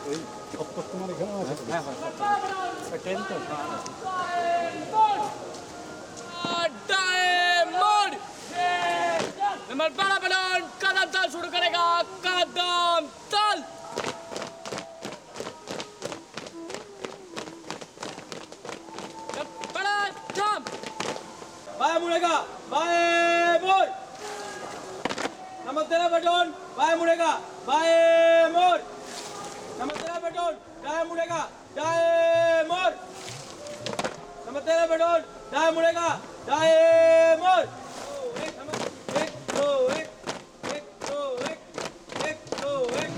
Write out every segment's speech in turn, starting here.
ওই সপ্তম তোমার এখানেও আছে তো? হ্যাঁ হ্যাঁ ট্রেন তো डायमंड नंबर 12 बलून कदम ताल शुरू करेगा कदम ताल बड़ा थम बाएं मुड़ेगा बाएं मोड़ नंबर 13 बटन बाएं मुड़ेगा बाएं मोड़ नंबर 13 बटन दाएं मुड़ेगा दाएं मोड़ नंबर 13 बटन दाएं मुड़ेगा दाएं मोड़ एक नंबर एक दो एक एक दो एक एक दो एक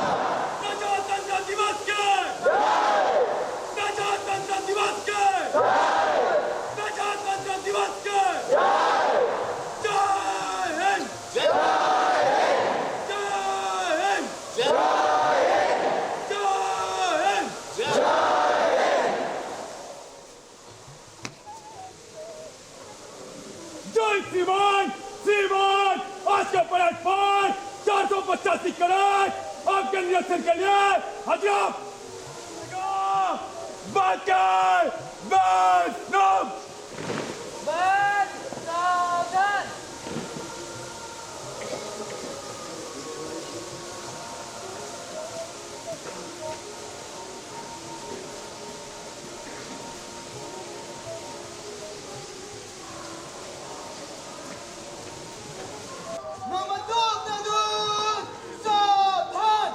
प्रजातंत्र दिवस के प्रजातंत्र दिवस के प्रजातंत्र दिवस के जय हिंद जय हिंद जय हिंद जय हिंद जय श्रीमान श्रीमान आज का पलट पर 485 करोड़ आपके नियंत्रण के लिए हजरत बाकर बस नाम बस सावधान नंबर 2 बटन सावधान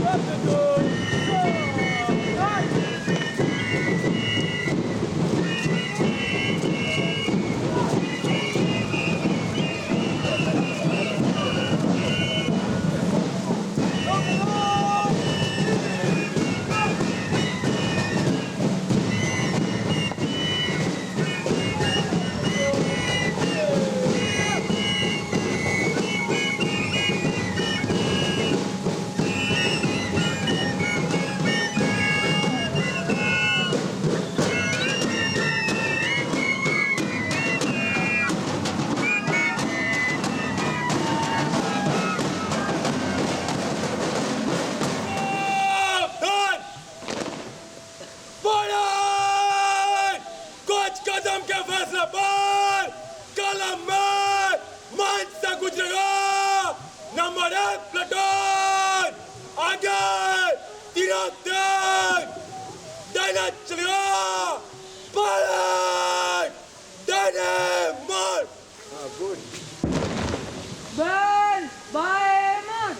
सावधान! फायर! कुछ कदम के फैसले पर कलम में मंच से गुजरेगा नंबर 1 प्लेटून आगे तीरंदाज डायना चलेगा fire dynamite Ben Baymur.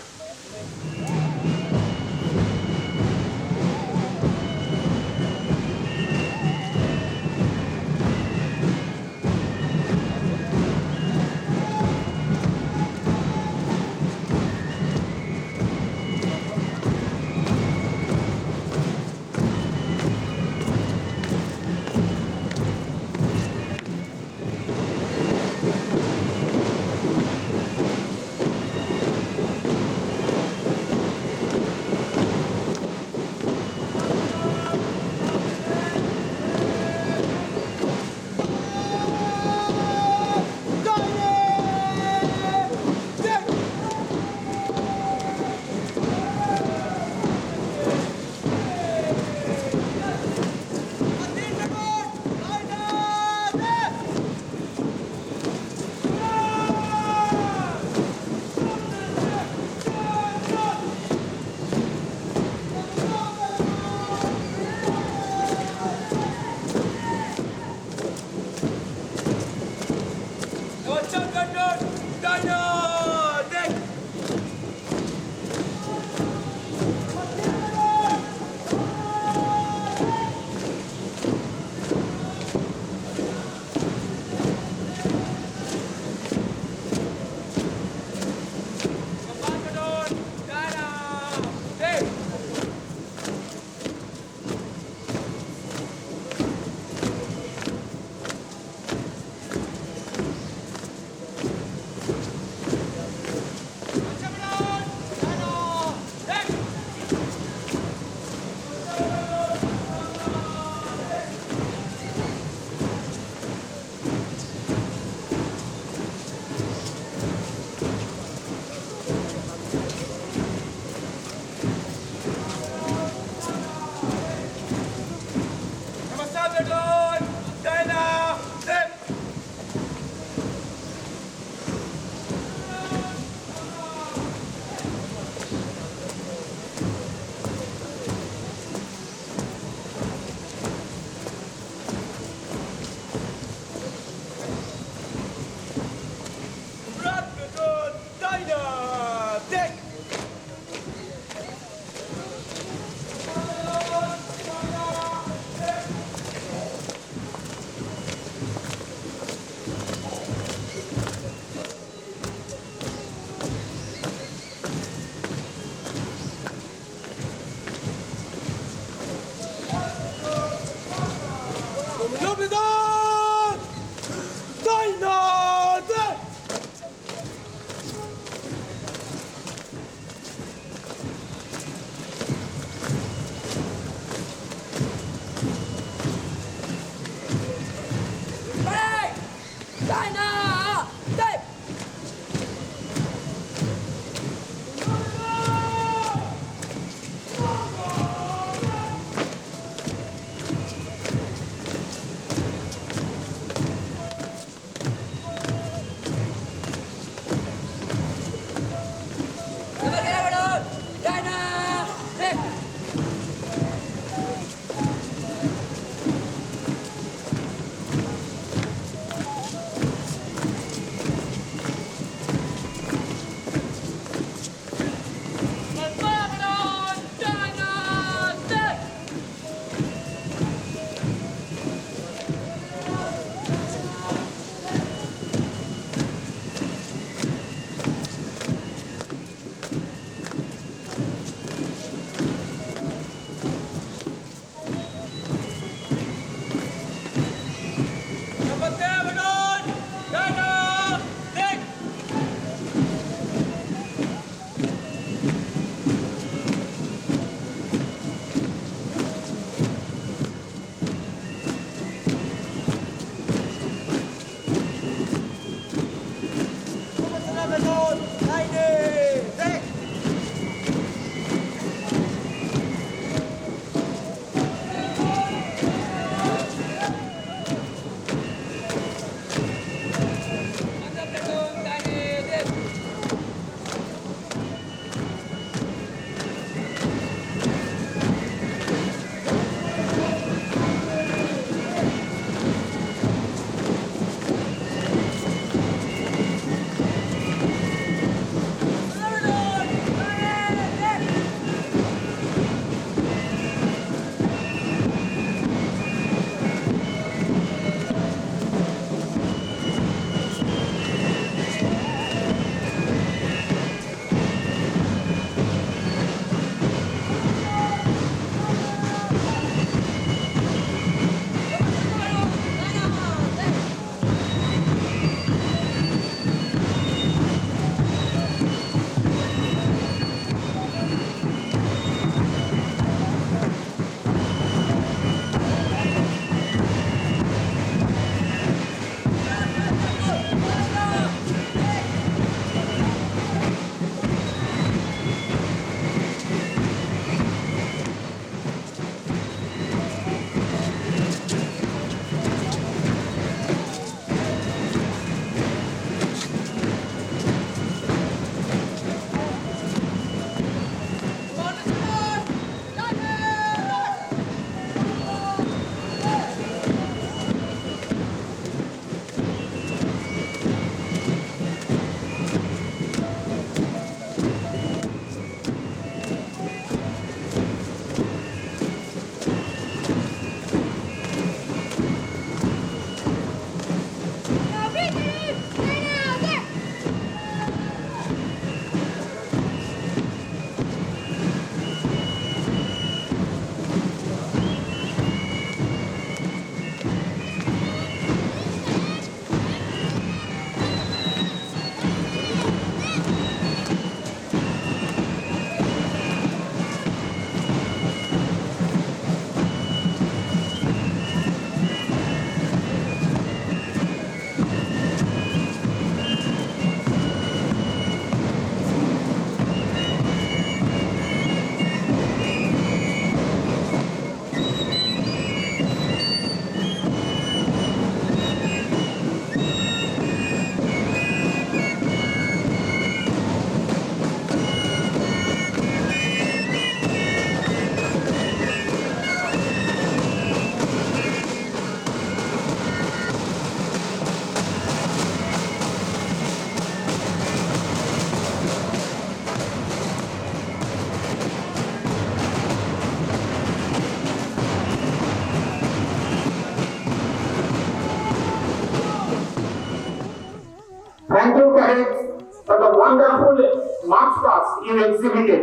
you exhibited.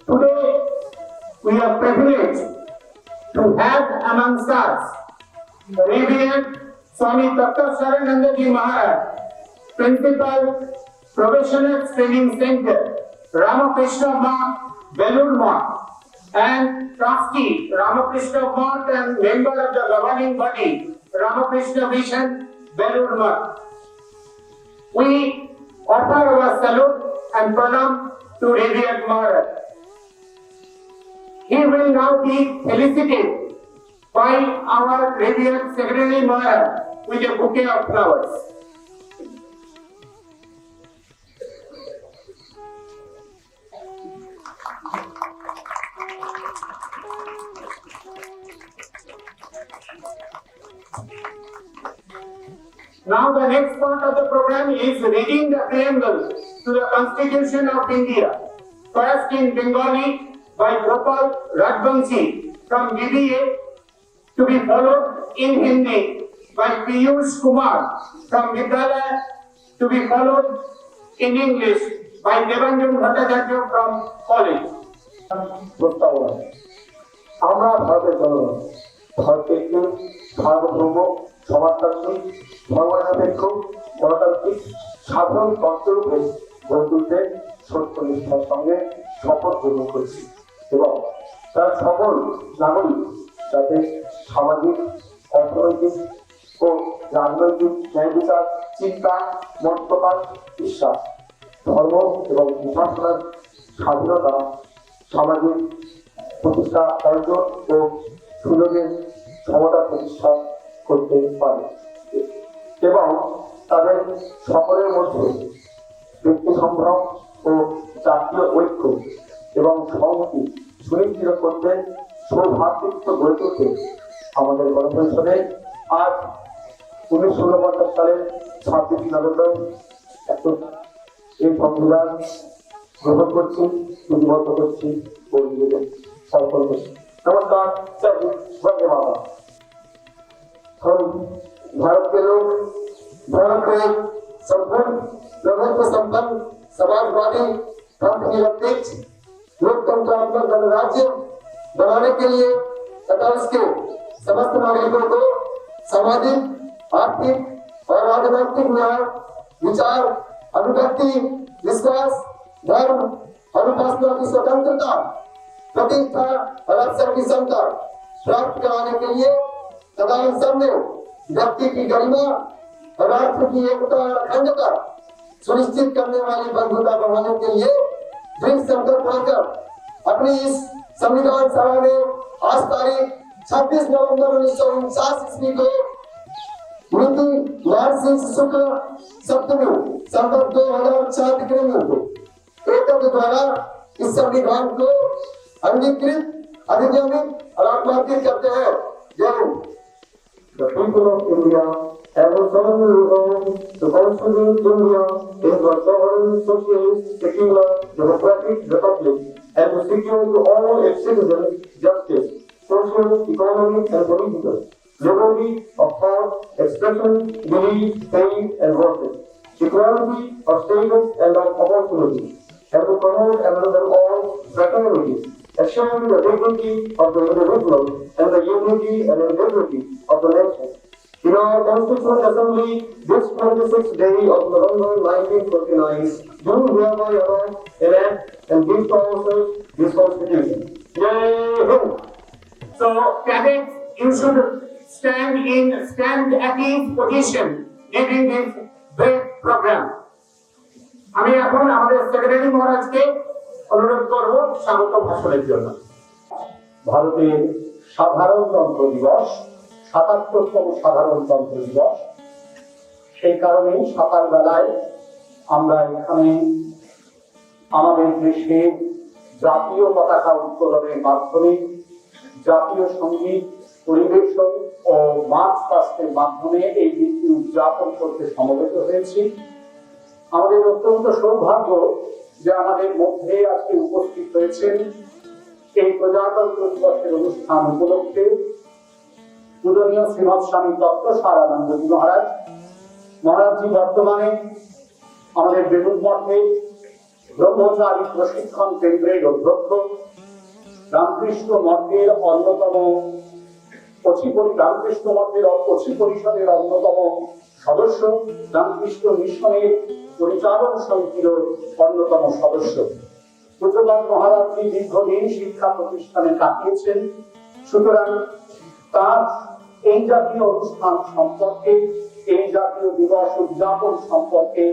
Today, we are privileged to have amongst us Reverend Swami Dr. Sarananda Ji Maharaj, Principal, Professional Training Center, Ramakrishna Math, Belur Math, and Trustee, Ramakrishna Math, and member of the governing body, Ramakrishna Mission, Belur Math. We offer our salute and pranam to Reverend Maharaj. He will now be felicitated by our Reverend Secretary Maharaj with a bouquet of flowers. Now the next part of the program is reading the preamble to the Constitution of India, first in Bengali by Gopal Rajbanshi from BBA, to be followed in Hindi by Piyush Kumar from Vidyalaya, to be followed in English by Devanjan Bhattacharya from college. প্রস্তাবনা আমরা ভারতের জনগণ ভারতের সার্বভৌম সমাজতান্ত্রিক ধর্মনিরপেক্ষ গণতান্ত্রিক সাধারণ তন্ত্ররূপে গড়ে তুলতে সত্যনিষ্ঠার সঙ্গে শপথ গ্রহণ করেছি এবং তার সকল নাগরিক যাতে সামাজিক অর্থনৈতিক ও রাজনৈতিক ন্যায় বিচার চিন্তা মত প্রকাশ বিশ্বাস ধর্ম এবং উপাসনার স্বাধীনতা সামাজিক প্রতিষ্ঠা অর্জন ও সুযোগের ক্ষমতা প্রতিষ্ঠা করতে পারে এবং তাদের সকলের মধ্যে ব্যক্তি সম্ভ্রম ও জাতীয় ঐক্য এবং সংহতি সুনিশ্চিত করতে সৌভ্রাতৃত্ব গড়ে তুলতে আমাদের গণপরিষদে আজ 1949 সালের 26 নভেম্বর এই সংবিধান গ্রহণ করছি বিধিবদ্ধ করছি বলে সংকল্প করছি। नमस्कार, वंदे मातरम। हम भारत के लोग भारत को संपूर्ण प्रभुत्व संपन्न समाजवादी धर्मनिरपेक्ष लोकतंत्रात्मक गणराज्य बनाने के लिए तथा इसके समस्त नागरिकों को सामाजिक आर्थिक और राजनीतिक न्याय विचार अभिव्यक्ति विश्वास धर्म और उपासना की स्वतंत्रता प्रतिष्ठा और अवसर की क्षमता प्राप्त कराने के लिए तथा इन सब में व्यक्ति की गरिमा और राष्ट्र की एकता और अखंडता सुनिश्चित करने वाली बंधुता बढ़ाने के लिए दृढ़ संकल्प लेकर अपनी इस संविधान सभा में आज तारीख 26 नवंबर 1949 ईस्वी को मिति मार्च शुक्ल सप्तमी संवत 2004 को एकत्र द्वारा इस संविधान को अंगीकृत अधिनियमित और आत्मांकित करते हैं। जय Hind. The people of India have a solemn resolve to constitute India into a sovereign, socialist, secular, democratic republic and to secure to all its citizens justice, social, economic and political, liberty of thought, expression, belief, faith and worship, equality of status and of opportunity, and to promote and render all fraternity, assuring the dignity of the individual and the unity and integrity of the nation. In our Constituent Assembly, this 26th day of November 1949, do hereby adopt, enact, and give to ourselves this Constitution. Jai Hind. So, cadets, you should stand at each position during this great program. আমি এখন আমাদের secretary মহারাজকে অনুরোধ করব স্বাগত ভাষণের জন্য। ভারতের সাধারণতন্ত্র দিবস ৭৭তম সাধারণতন্ত্র দিবস, সেই কারণে সকালবেলায় আমরা এখানে আমাদের দেশের জাতীয় পতাকা উত্তোলনের মাধ্যমে জাতীয় সঙ্গীত পরিবেশন ও মার্চ পাস্টের মাধ্যমে এই দিনটি উদযাপন করতে সমবেত হয়েছি। আমাদের অত্যন্ত সৌভাগ্য যে আমাদের মধ্যে আজকে উপস্থিত হয়েছেন এই প্রজাতন্ত্র দিবসের অনুষ্ঠান উপলক্ষে পূজনীয় শ্রীমৎ স্বামী তত্ত্ব সারানন্দজি মহারাজজি বর্তমানে আমাদের বেলুড় মঠে ব্রহ্মচারী প্রশিক্ষণ কেন্দ্রের অধ্যক্ষ, রামকৃষ্ণ মঠের অন্যতম রামকৃষ্ণ মঠের অচি পরিষদের অন্যতম সদস্য, রামকৃষ্ণ মিশনের পরিচালন সমিতির অন্যতম সদস্য। পূজ্যপাদ মহারাজজি দীর্ঘদিন শিক্ষা প্রতিষ্ঠানে কাটিয়েছেন, সুতরাং তার এই জাতীয় অনুষ্ঠান সম্পর্কে, এই জাতীয় দিবস উদযাপন সম্পর্কে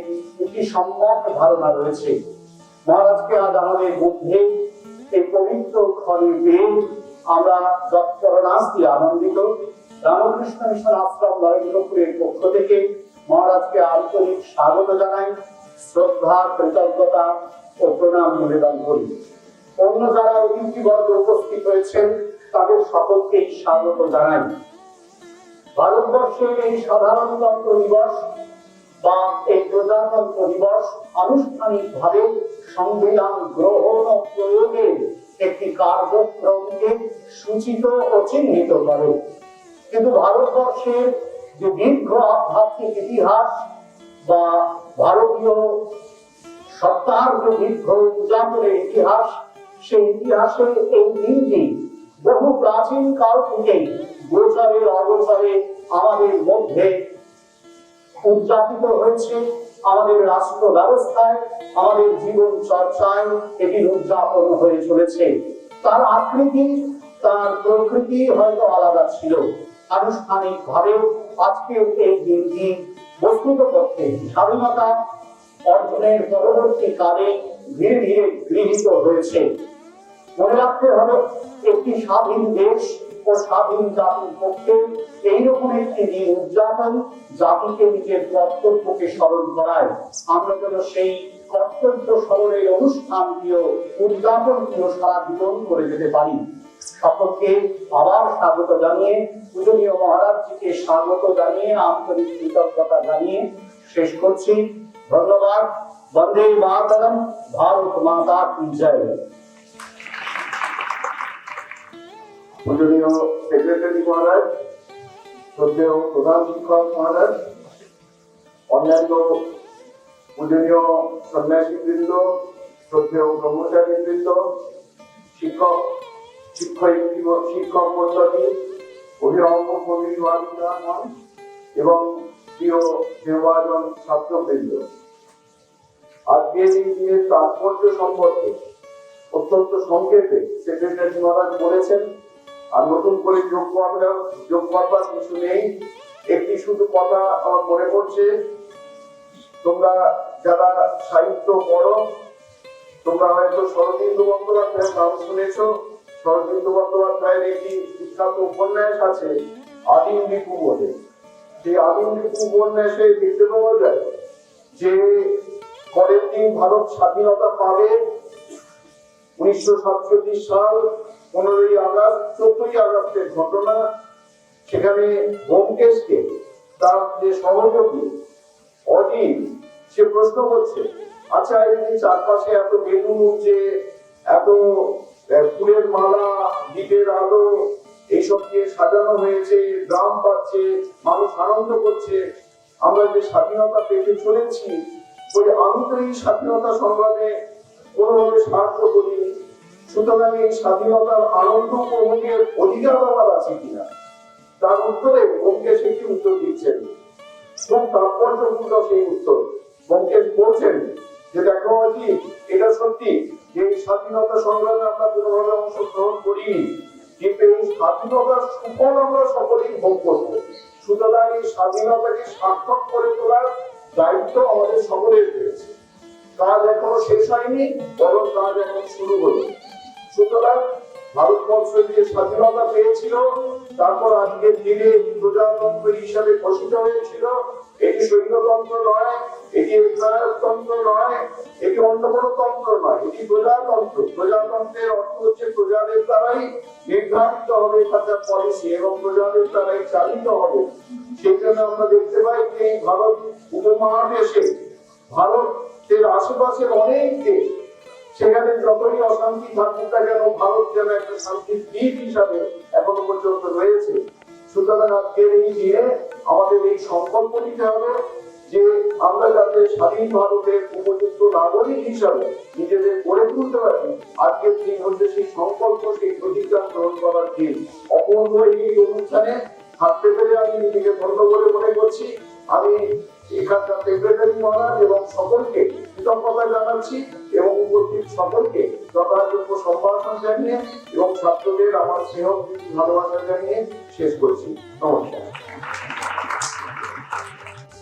একটি সম্যক ধারণা রয়েছে। মহারাজকে আজ আমাদের মধ্যে এই পবিত্র ক্ষণে পেয়ে আমরা যৎপরনাশ দিয়ে আনন্দিত। রামকৃষ্ণ মিশন আশ্রম নরেন্দ্রপুরের পক্ষ থেকে মহারাজকে আন্তরিক স্বাগত জানাই, শ্রদ্ধা, কৃতজ্ঞতা ও প্রণাম নিবেদন করি। অন্য যারা অতিথিবর্গ উপস্থিত হয়েছেন তাদের সকলকে স্বাগত জানাই। ভারতবর্ষের এই সাধারণতন্ত্র দিবস বা এই প্রজাতন্ত্র দিবস আনুষ্ঠানিকভাবে সংবিধান গ্রহণ ও প্রয়োগের একটি কার্যক্রমকে সূচিত ও চিহ্নিত করে। কিন্তু ভারতবর্ষের যে দীর্ঘ আধ্যাত্মিক ইতিহাস বা ভারতীয় সত্তার যে দীর্ঘ উদযাপনের ইতিহাস, সেই ইতিহাসে এই দিনটি বহু প্রাচীন কাল থেকেই গোচরে অগোচরে আমাদের মধ্যে উদযাপিত হয়েছে। আমাদের রাষ্ট্র ব্যবস্থায়, আমাদের জীবন চর্চায় এটি উদযাপন হয়ে চলেছে। তার আকৃতি, তার প্রকৃতি হয়তো আলাদা ছিল। আনুষ্ঠানিক ভাবে আজকের এই দিনটি বস্তুতপক্ষে স্বাধীনতা অর্জনের পরবর্তী কালে ধীরে ধীরে গৃহীত হয়েছে। মনে রাখতে হবে, একটি স্বাধীন দেশ ও স্বাধীন জাতির পক্ষে এইরকম একটি দিন উদযাপন জাতিকে নিজের কর্তব্যকে স্মরণ করায়। আমরা যেন সেই কর্তব্য স্মরণের অনুষ্ঠানটিও উদযাপনটিও সারা জীবন করে যেতে পারি। সকলকে আবার স্বাগত জানিয়ে, পূজনীয় মহারাজজিকে স্বাগত জানিয়ে, আন্তরিক কৃতজ্ঞতা জানিয়ে শেষ করছি। ধন্যবাদ। বন্দে মাতরম। ভারত মাতা কি জয়। পূজনীয় সেক্রেটারি মহারাজ, শ্রদ্ধেয় প্রধান শিক্ষক মহারাজ, অন্যান্য পূজনীয় সন্ন্যাসীবৃন্দ, শ্রদ্ধেয় ব্রহ্মচারীবৃন্দ, শিক্ষক মন্ডলী, অভিভাবক অভিভাবিকাগণ এবং প্রিয় দেওয়াজন ছাত্রবৃন্দ, আজকের এই দিনের তাৎপর্য সম্পর্কে অত্যন্ত সংক্ষেপে সেক্রেটারি মহারাজ বলেছেন। আর নতুন করে যোগ করবার কিছু নেই। একটি শুধু কথা আমার মনে পড়ছে, তোমরা যারা সাহিত্য পড়ো, তোমরা হয়তো শরদিন্দু বন্দ্যোপাধ্যায়ের নাম শুনেছ। শরদিন্দু বন্দ্যোপাধ্যায়ের একটি বিখ্যাত উপন্যাস আছে আদিম রিপু বলে। সেই আদিম রিপু উপন্যাসে দেখতে পাওয়া যায় যে পরের দিন ভারত স্বাধীনতা পাবে 1947 সাল 15ই আগস্ট, 14ই আগস্টের ঘটনা। সেখানে ব্যোমকেশকে তার যে সহযোগী অজিত, সে প্রশ্ন করছে, আচ্ছা এই চারপাশে এত বেলুন উঠছে, এত ফুলের মালা, দ্বীপের আলো, এইসব দিয়ে সাজানো হয়েছে, গ্রাম পাচ্ছে, মানুষ আনন্দ করছে, আমরা যে স্বাধীনতা পেতে চলেছি, ওই আমি তো এই স্বাধীনতা সংগ্রামে কোনোভাবে সাহায্য করিনি, সুতরাং এই স্বাধীনতার আনন্দ উপভোগের অধিকার আমার আছে কিনা? তার উত্তরে ব্যোমকেশ একটি উত্তর দিচ্ছেন, খুব তাৎপর্যপূর্ণ সেই উত্তর। ব্যোমকেশ বলছেন যে দেখো অজিত, এটা সত্যি যে স্বাধীনতা সংগ্রামে আমরা কোনোভাবে অংশগ্রহণ করিনি, কিন্তু এই স্বাধীনতার সুফল আমরা সকলেই ভোগ করবো। সুতরাং এই স্বাধীনতাকে সার্থক করে তোলার দায়িত্ব আমাদের সকলের রয়েছে। কাজ এখনো শেষ হয়নি, বরং কাজ এখন শুরু হলো। সুতরাং ভারতবর্ষ যে স্বাধীনতা পেয়েছিল, তারপর আজকের দিনে প্রজাতন্ত্র হিসাবে ঘোষিত হয়েছিল, এটি স্বৈরতন্ত্র নয়, এটি একনায়কতন্ত্র নয়, এটি অন্য কোনো তন্ত্র নয়, এটি প্রজাতন্ত্র। প্রজাতন্ত্রের অর্থ হচ্ছে প্রজাদের দ্বারাই নির্ধারিত হবে এখানকার পলিসি এবং প্রজাদের দ্বারাই চালিত হবে। সেই জন্য আমরা দেখতে পাই যে এই ভারত উপমহাদেশে, ভারতের আশেপাশের অনেক দেশ, সেখানে যতই অশান্তি থাকুক না কেন, ভারত যেন একটা শান্তির দ্বীপ হিসাবে এখনো পর্যন্ত রয়েছে। সুতরাং আজকের এই দিনে আমাদের এই সংকল্প নিতে হবে যে আমরা যাতে স্বাধীন ভারতের উপযুক্ত নাগরিক হিসাবে নিজেদের গড়ে তুলতে পারি, আজকের দিন হচ্ছে সেই সংকল্প, সেই প্রতিজ্ঞা গ্রহণ করার দিন। অপূর্ব এই অনুষ্ঠানে থাকতে পেরে আমি নিজেকে ধন্য বলে মনে করছি। আমি এখানকার সেক্রেটারি মহারাজ এবং সকলকে কৃতজ্ঞতা জানাচ্ছি এবং উপস্থিত সকলকে যথাযোগ্য সম্ভাষণ জানিয়ে এবং ছাত্রদের আমার স্নেহ ভালোবাসা জানিয়ে শেষ করছি। নমস্কার।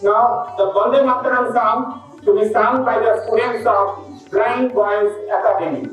Now, the Vande Mataram song to be sung by the students of Blind Boys Academy.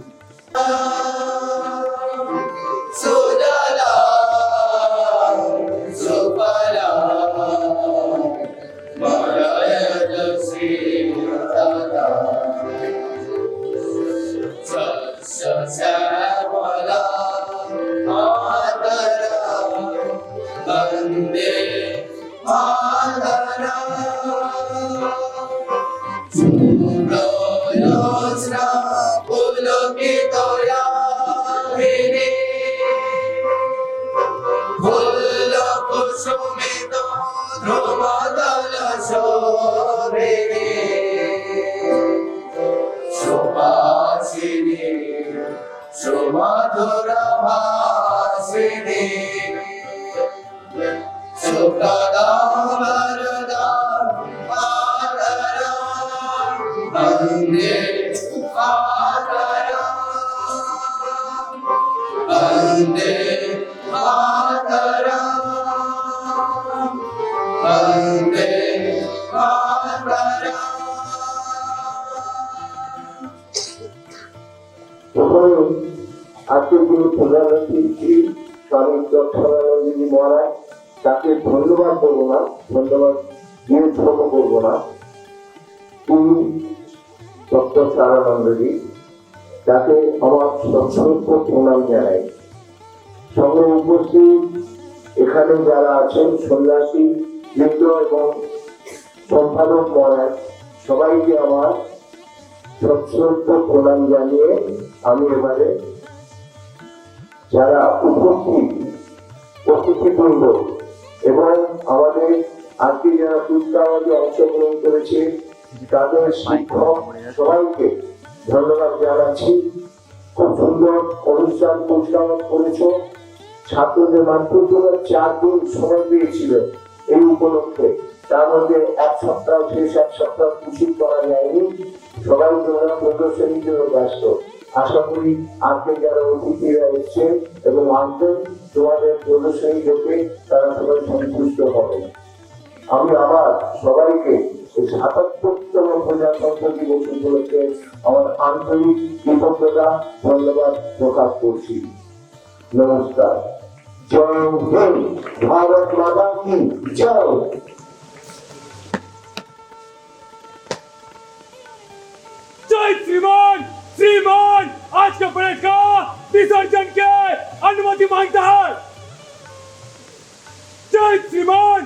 আজকের যিনি প্রধানমন্ত্রী স্বামী চট্টোপাধ্যায় মহারাজ, তাকে ধন্যবাদ করবো না, ধন্যবাদ দিয়ে ছোট করবো না। তিনি ডক্টর সারানন্দজি, তাকে আমার সশ্রদ্ধ প্রণাম জানাই। সঙ্গে উপস্থিত এখানে যারা আছেন সন্ন্যাসী মিত্র এবং সম্পাদক মহারাজ, সবাইকে আমার সশ্রদ্ধ প্রণাম জানিয়ে আমি এবারে যারা উপস্থিত অতিথিবৃন্দ এবং আমাদের আজকে যারা কুচকাওয়াজে অংশগ্রহণ করেছে তাদের শিক্ষক সবাইকে ধন্যবাদ জানাচ্ছি। খুব সুন্দর অনুষ্ঠান কুচকাওয়াজ করেছ। ছাত্রদের মাত্র 4 দিন সময় পেয়েছিল এই উপলক্ষে, তার মধ্যে এক সপ্তাহ শেষ, এক সপ্তাহ কিছু করা যায়নি। সবাই তোমরা প্রদর্শনীর জন্য ব্যস্ত। আশা করি আজকে যারা অতিথিরা এসছে এবং আসবেন তোমাদের প্রদর্শনী দেখে তারা সবাই সন্তুষ্ট হবে। আমি আবার সবাইকে ৭৭তম প্রজাতন্ত্র দিবস উপলক্ষে আমার আন্তরিক কৃতজ্ঞতা ধন্যবাদ প্রকাশ করছি। নমস্কার। জয় হিন্দ, ভারত মাতা কি জয়। जय श्रीमान। श्रीमान आज का परेड का विसर्जन के अनुमति मांगता है। जय श्रीमान।